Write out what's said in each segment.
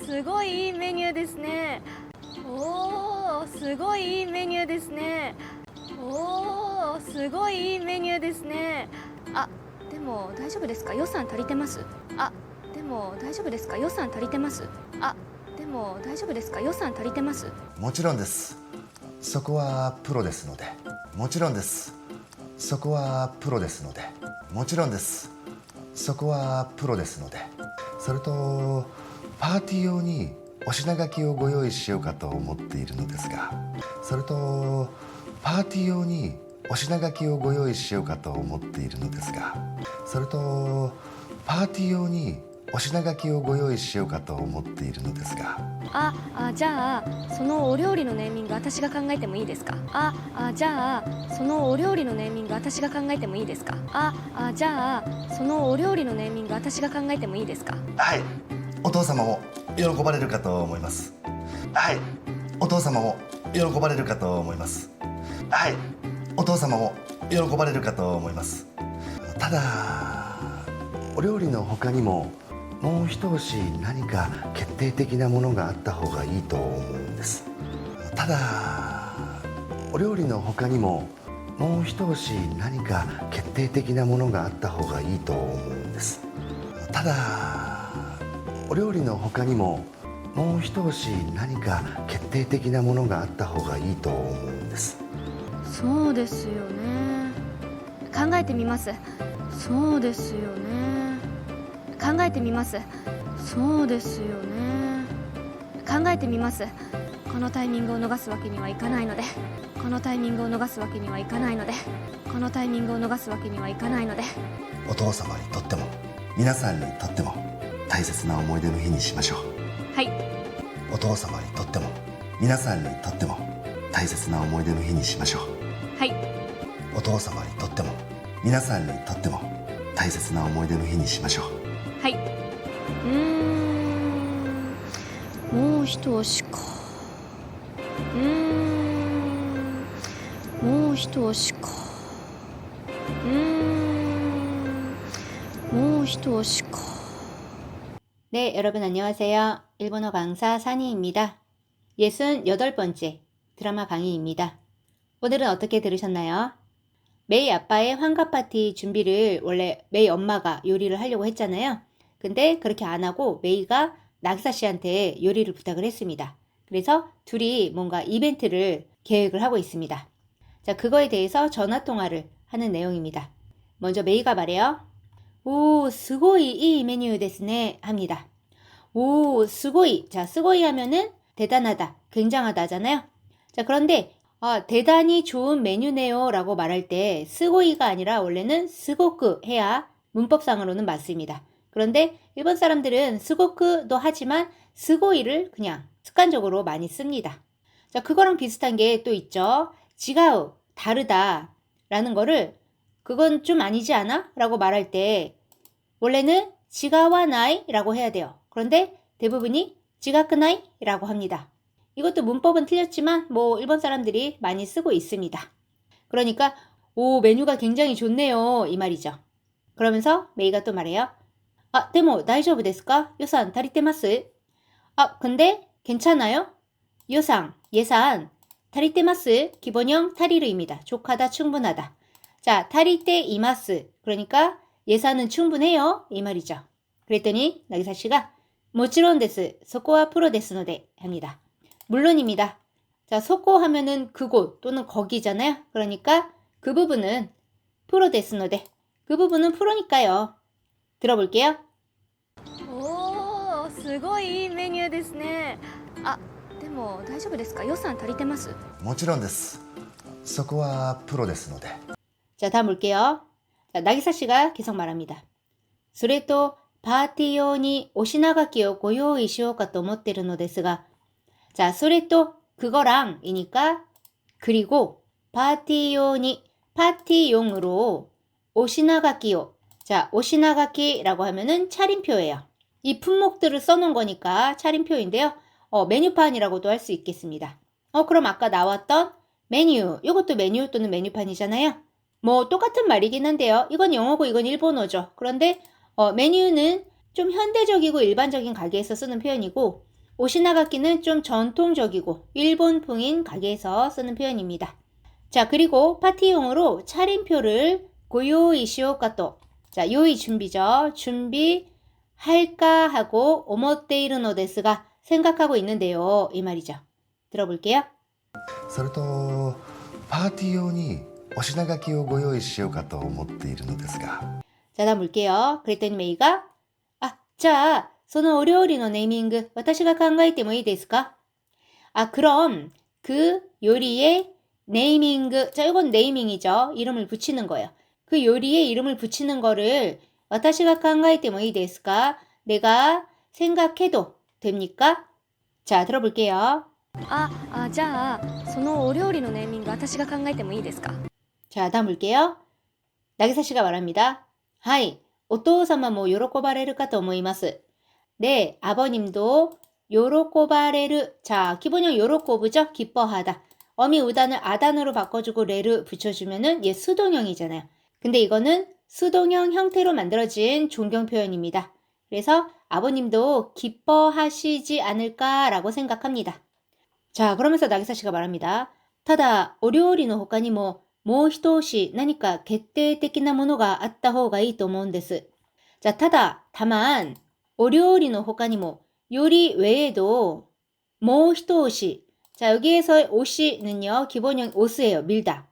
すごいいいメニューですね。おー、すごいいいメニューですね。おー、すごいいいメニューですね。あ、でも大丈夫ですか？予算足りてます。あ、でも大丈夫ですか？予算足りてます。あ、でも大丈夫ですか？予算足りてます。もちろんです。そこはプロですので。もちろんです。そこはプロですので。もちろんです。そこはプロですので。それとパーティー用にお品書きをご用意しようかと思っているのですが、それとパーティー用にお品書きをご用意しようかと思っているのですが、それとパーティー用にお品書きをご用意しようかと思っているのですが。じゃあそのお料理のネーミング私が考えてもいいですか？じゃあそのお料理のネーミング私が考えてもいいですか？じゃあそのお料理のネーミング私が考えてもいいですか？はい、お父様も喜ばれるかと思います。はい、お父様も喜ばれるかと思います。はい、お父様も喜ばれるかと思います。ただお料理の他にももう一押し何か決定的なものがあった方がいいと思うんです。ただお料理の他にももう一押し何か決定的なものがあった方がいいと思うんです。ただお料理の他にももう一押し何か決定的なものがあった方がいいと思うんです。そうですよね。考えてみます。そうですよね。考えてみます。そうですよね。考えてみます。このタイミングを逃すわけにはいかないので、このタイミングを逃すわけにはいかないので、このタイミングを逃すわけにはいかないので。お父様にとっても皆さんにとっても大切な思い出の日にしましょう。はい。お父様にとっても皆さんにとっても大切な思い出の日にしましょう。はい。お父様にとっても皆さんにとっても大切な思い出の日にしましょう。はい。もう一押しか。もう一押しか。もう一押しか。 네, 여러분 안녕하세요. 일본어 강사 산이입니다. 68번째 드라마 강의입니다. 오늘은 어떻게 들으셨나요? 메이 아빠의 환갑 파티 준비를 원래 메이 엄마가 요리를 하려고 했잖아요. 근데 그렇게 안 하고 메이가 나기사 씨한테 요리를 부탁을 했습니다. 그래서 둘이 뭔가 이벤트를 계획을 하고 있습니다. 자, 그거에 대해서 전화 통화를 하는 내용입니다. 먼저 메이가 말해요. 오, 스고이 이 메뉴 데스네 합니다. 오, 스고이. 자, 스고이 하면은 대단하다, 굉장하다 하잖아요. 자, 그런데 대단히 좋은 메뉴네요 라고 말할 때 스고이가 아니라 원래는 스고쿠 해야 문법상으로는 맞습니다. 그런데 일본 사람들은 스고쿠도 하지만 스고이를 그냥 습관적으로 많이 씁니다. 자, 그거랑 비슷한 게 또 있죠. 지가우, 다르다 라는 거를 그건 좀 아니지 않아? 라고 말할 때 원래는 지가와 나이 라고 해야 돼요. 그런데 대부분이 지가크나이 라고 합니다. 이것도 문법은 틀렸지만 뭐 일본 사람들이 많이 쓰고 있습니다. 그러니까 오, 메뉴가 굉장히 좋네요 이 말이죠. 그러면서 메이가 또 말해요. 데모 다이조부 데스까? 요산 다리테마스. 근데 괜찮아요? 예산 다리테마스 기본형 타리르입니다. 족하다, 충분하다. 자, 타리테 이마스. 그러니까 예산은 충분해요. 이 말이죠. 그랬더니 나기사 씨가 모치론 데스, 소코와 프로 데스노데 합니다. 물론입니다. 자, 소코 하면은 그곳 또는 거기잖아요. 그러니까 그 부분은 프로 데스노데. 그 부분은 프로니까요. 들어볼게요. 오, すごいいいメニューですね。でも大丈夫ですか？予算足りてます。もちろんです。そこはプロですので。 자, 다음 볼게요. 자, 나기사 씨가 계속 말합니다. それとパーティー用にお品書きをご用意しようかと思ってるのですが 자, それと 그거랑 이니까 그리고 파티용이 파티용으로 오시나가키요. 자, 오시나가키라고 하면은 차림표예요. 이 품목들을 써놓은 거니까 차림표인데요. 메뉴판이라고도 할 수 있겠습니다. 그럼 아까 나왔던 메뉴, 이것도 메뉴 또는 메뉴판이잖아요. 뭐 똑같은 말이긴 한데요. 이건 영어고 이건 일본어죠. 그런데 메뉴는 좀 현대적이고 일반적인 가게에서 쓰는 표현이고 오시나가키는 좀 전통적이고 일본풍인 가게에서 쓰는 표현입니다. 자, 그리고 파티용으로 차림표를 고요이 시오카토. 자, 요이 준비죠. 준비할까 하고 오모테이르노 데스가 생각하고 있는데요. 이 말이죠. 들어볼게요. それとパーティー用にお品書きをご用意しようかと思っているのですが 자, 다음 볼게요. 그랬더니 메이가 자, そのお料理のネーミング私が考えてもいいですか? 그럼 그 요리의 네이밍 자, 이건 네이밍이죠. 이름을 붙이는 거예요. 그 요리에 이름을 붙이는 거를 私が考えてもいいですか? 내가 생각해도 됩니까? 자, 들어볼게요. じゃあそのお料理のネーミング私が考えてもいいですか? 자, 다음 볼게요. 나기사 씨가 말합니다. はい、お父様も喜ばれるかと思います. 네, 아버님도 喜ばれる. 자, 기본형 요로코브죠? 기뻐하다. 어미 우단을 아단으로 바꿔주고 레를 붙여주면은 얘 수동형이잖아요. 근데 이거는 수동형 형태로 만들어진 존경 표현입니다. 그래서 아버님도 기뻐하시지 않을까라고 생각합니다. 자, 그러면서 나기사 씨가 말합니다. ただ、お料理の他にももう一押し何か決定的なものがあった方がいいと思うんです. 자, ただ, 다만, お料理の他にも 요리 외에도 もう一押し. 자, 여기에서의 오시는요, 기본형 오스예요. 밀다.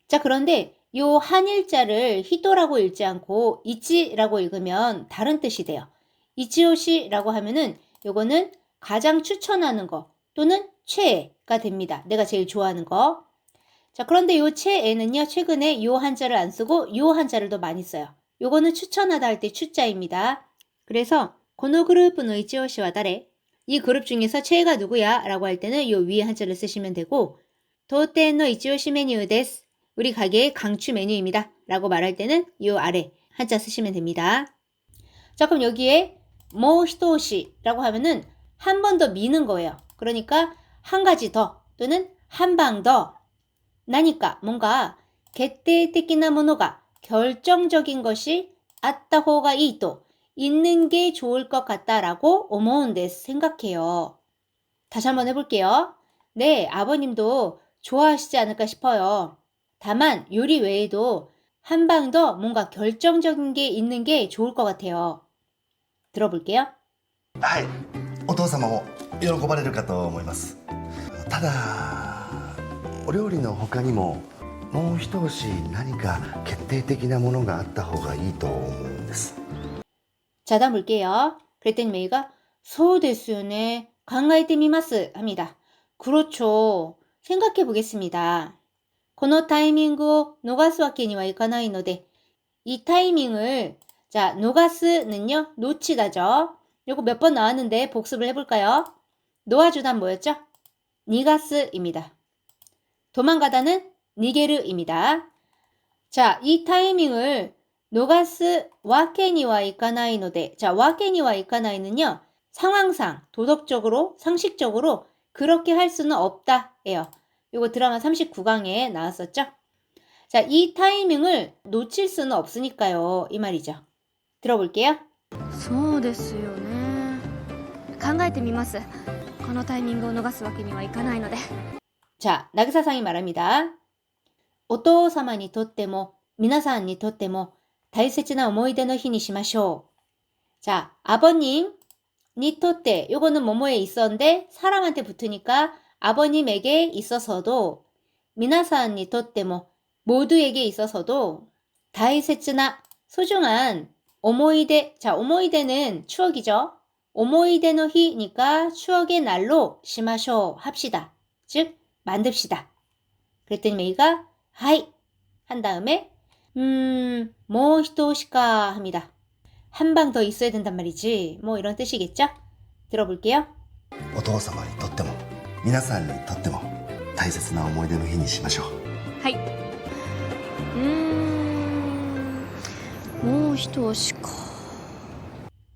자, 그런데 요 한일자를 히토라고 읽지 않고 이치라고 읽으면 다른 뜻이 돼요. 이치오시라고 하면은 요거는 가장 추천하는 거 또는 최애가 됩니다. 내가 제일 좋아하는 거. 자, 그런데 요 최애는요, 최근에 요 한자를 안 쓰고 요 한자를 더 많이 써요. 요거는 추천하다 할 때 추자입니다. 그래서 このグループの一押しは誰? 이 그룹 중에서 최애가 누구야? 라고 할 때는 요 위에 한자를 쓰시면 되고 当店の一押しメニューです. 우리 가게의 강추 메뉴입니다. 라고 말할 때는 요 아래 한자 쓰시면 됩니다. 자, 그럼 여기에 もう一押し라고 하면은 한 번 더 미는 거예요. 그러니까 한 가지 더 또는 한 방 더. 나니까 뭔가 決定的なものが결정적인 것이 あった方がいいと있는 게 좋을 것 같다라고 思うんです 생각해요. 다시 한번 해볼게요. 네, 아버님도 좋아하시지 않을까 싶어요. 다만 요리 외에도 한 방 더 뭔가 결정적인 게 있는 게 좋을 것 같아요. 들어볼게요. はい、お父様も喜ばれるかと思います。ただお料理の他にももう一押し何か決定的なものがあった方がいいと思うんです。 자, 다음 볼게요. 그랬더니 메이가 そうですよね. 考えてみます 합니다. 그렇죠. 생각해 보겠습니다. このタイミングを逃すわけにはいかないので, 이 타이밍을 자, 노가스는요, 놓치다죠. 요거 몇 번 나왔는데 복습을 해볼까요? 놓아주다 뭐였죠? 니가스입니다. 도망가다는 니게르입니다. 자, 이 타이밍을 노가스 와케니와 이카나이노데. 자, 와케니와 이카나이는요, 상황상, 도덕적으로, 상식적으로 그렇게 할 수는 없다예요. 요거 드라마 39강에 나왔었죠? 자, 이 타이밍을 놓칠 수는 없으니까요. 이 말이죠. 들어볼게요. そうですよね。考えてみます。このタイミングを逃すわけにはいかないので。 자, 나그사상이 말합니다. お父様にとっても皆さんにとっても大切な思い出の日にしましょう. 자, 아버님 니 토테 요거는 뭐뭐에 있었는데 사람한테 붙으니까 아버님에게 있어서도 미나산 니 토테모 모두에게 있어서도 다이세츠나 소중한 오모이데. 자, 오모이데는 추억이죠. 오모이데노 히니까 추억의 날로 시마쇼 합시다. 즉 만듭시다. 그랬더니 메이가 하이 한 다음에 뭐 히토시까 합니다. 한 방 더 있어야 된단 말이지. 뭐 이런 뜻이겠죠? 들어볼게요. お父様にとっても皆さんにとっても大切な思い出の日にしましょう。はい。もう一押しか。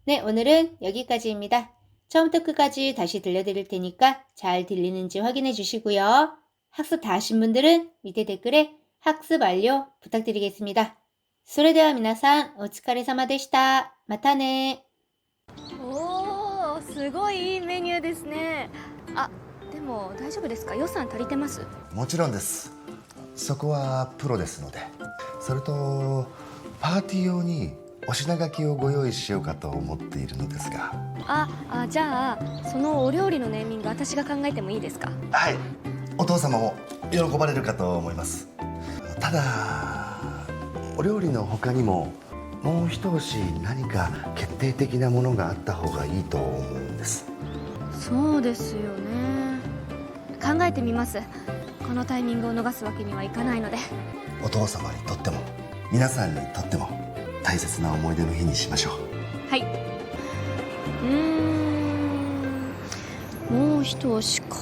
네, 오늘은 여기까지입니다. 처음부터 끝까지 다시 들려드릴 테니까 잘 들리는지 확인해 주시고요. 학습 다 하신 분들은 밑에 댓글에 학습 완료 부탁드리겠습니다. それでは皆さんお疲れ様でした。またね。おー、すすごいいいメニューですね。あ、でも大丈夫ですか？予算足りてます？もちろんです。そこはプロですので。それとパーティー用にお品書きをご用意しようかと思っているのですが。じゃあそのお料理のネーミング私が考えてもいいですか？はい、お父様も喜ばれるかと思います。ただお料理の他にももう一押し何か決定的なものがあった方がいいと思うんです。そうですよね。考えてみます。このタイミングを逃すわけにはいかないので。お父様にとっても皆さんにとっても大切な思い出の日にしましょう。はい。もう一押しか。